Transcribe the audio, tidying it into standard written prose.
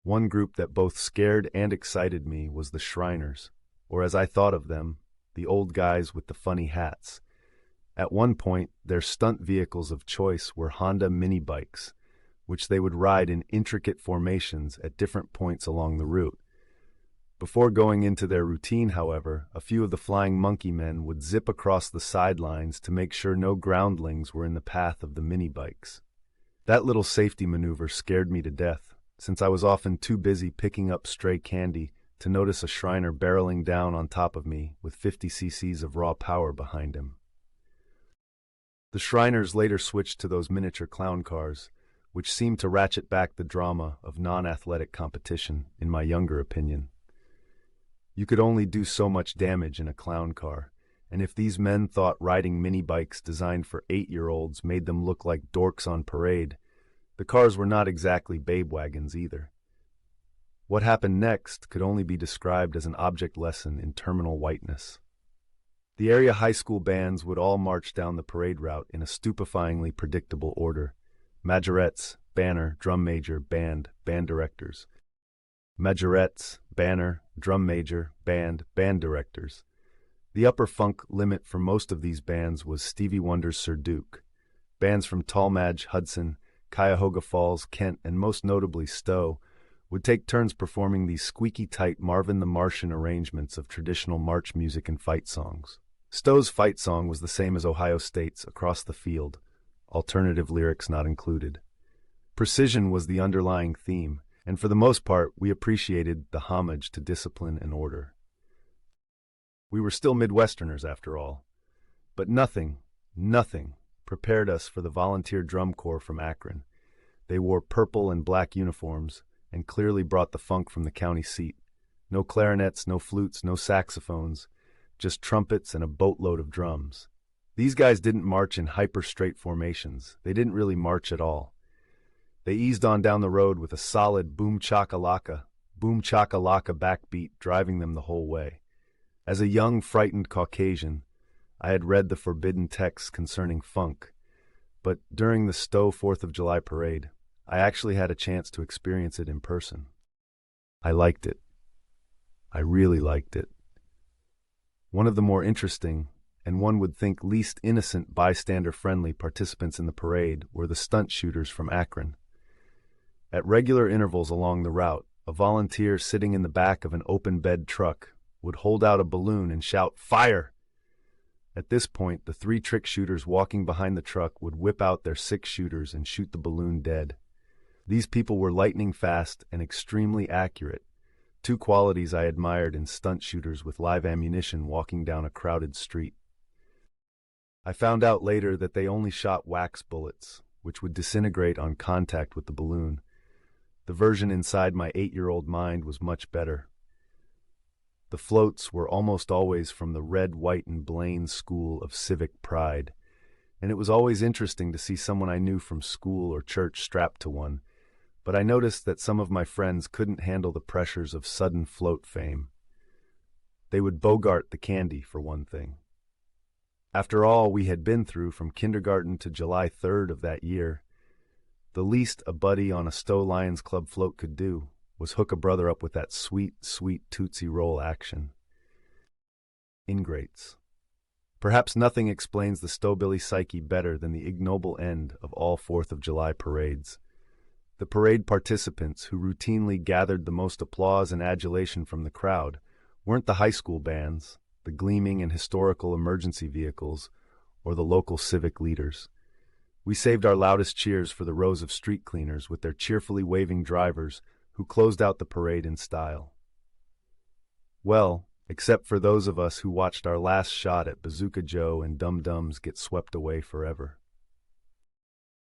One group that both scared and excited me was the Shriners, or as I thought of them, the old guys with the funny hats. At one point, their stunt vehicles of choice were Honda mini bikes, which they would ride in intricate formations at different points along the route. Before going into their routine, however, a few of the flying monkey men would zip across the sidelines to make sure no groundlings were in the path of the mini bikes. That little safety maneuver scared me to death, since I was often too busy picking up stray candy to notice a Shriner barreling down on top of me with 50 cc's of raw power behind him. The Shriners later switched to those miniature clown cars, which seemed to ratchet back the drama of non-athletic competition, in my younger opinion. You could only do so much damage in a clown car, and if these men thought riding mini-bikes designed for 8-year-olds made them look like dorks on parade, the cars were not exactly babe wagons either. What happened next could only be described as an object lesson in terminal whiteness. The area high school bands would all march down the parade route in a stupefyingly predictable order: majorettes, banner, drum major, band directors. Majorettes, banner, drum major, band directors. The upper funk limit for most of these bands was Stevie Wonder's Sir Duke. Bands from Tallmadge, Hudson, Cuyahoga Falls, Kent, and most notably Stowe would take turns performing these squeaky-tight Marvin the Martian arrangements of traditional march music and fight songs. Stowe's fight song was the same as Ohio State's Across the Field, alternative lyrics not included. Precision was the underlying theme, and for the most part, we appreciated the homage to discipline and order. We were still Midwesterners, after all. But nothing prepared us for the volunteer drum corps from Akron. They wore purple and black uniforms and clearly brought the funk from the county seat. No clarinets, no flutes, no saxophones, just trumpets and a boatload of drums. These guys didn't march in hyper-straight formations. They didn't really march at all. They eased on down the road with a solid boom-chaka-laka backbeat driving them the whole way. As a young, frightened Caucasian, I had read the forbidden texts concerning funk, but during the Stowe 4th of July parade, I actually had a chance to experience it in person. I liked it. I really liked it. One of the more interesting, and one would think least innocent bystander-friendly participants in the parade were the stunt shooters from Akron. At regular intervals along the route, a volunteer sitting in the back of an open-bed truck would hold out a balloon and shout, "Fire!" At this point, the 3 trick shooters walking behind the truck would whip out their 6 shooters and shoot the balloon dead. These people were lightning fast and extremely accurate, 2 qualities I admired in stunt shooters with live ammunition walking down a crowded street. I found out later that they only shot wax bullets, which would disintegrate on contact with the balloon. The version inside my 8-year-old mind was much better. The floats were almost always from the Red, White, and Blaine school of civic pride, and it was always interesting to see someone I knew from school or church strapped to one, but I noticed that some of my friends couldn't handle the pressures of sudden float fame. They would bogart the candy, for one thing. After all we had been through from kindergarten to July 3rd of that year, the least a buddy on a Stowe Lions Club float could do was hook a brother up with that sweet, sweet Tootsie Roll action. Ingrates. Perhaps nothing explains the Stowbilly psyche better than the ignoble end of all 4th of July parades. The parade participants who routinely gathered the most applause and adulation from the crowd weren't the high school bands, the gleaming and historical emergency vehicles, or the local civic leaders. We saved our loudest cheers for the rows of street cleaners with their cheerfully waving drivers who closed out the parade in style. Well, except for those of us who watched our last shot at Bazooka Joe and Dum Dums get swept away forever.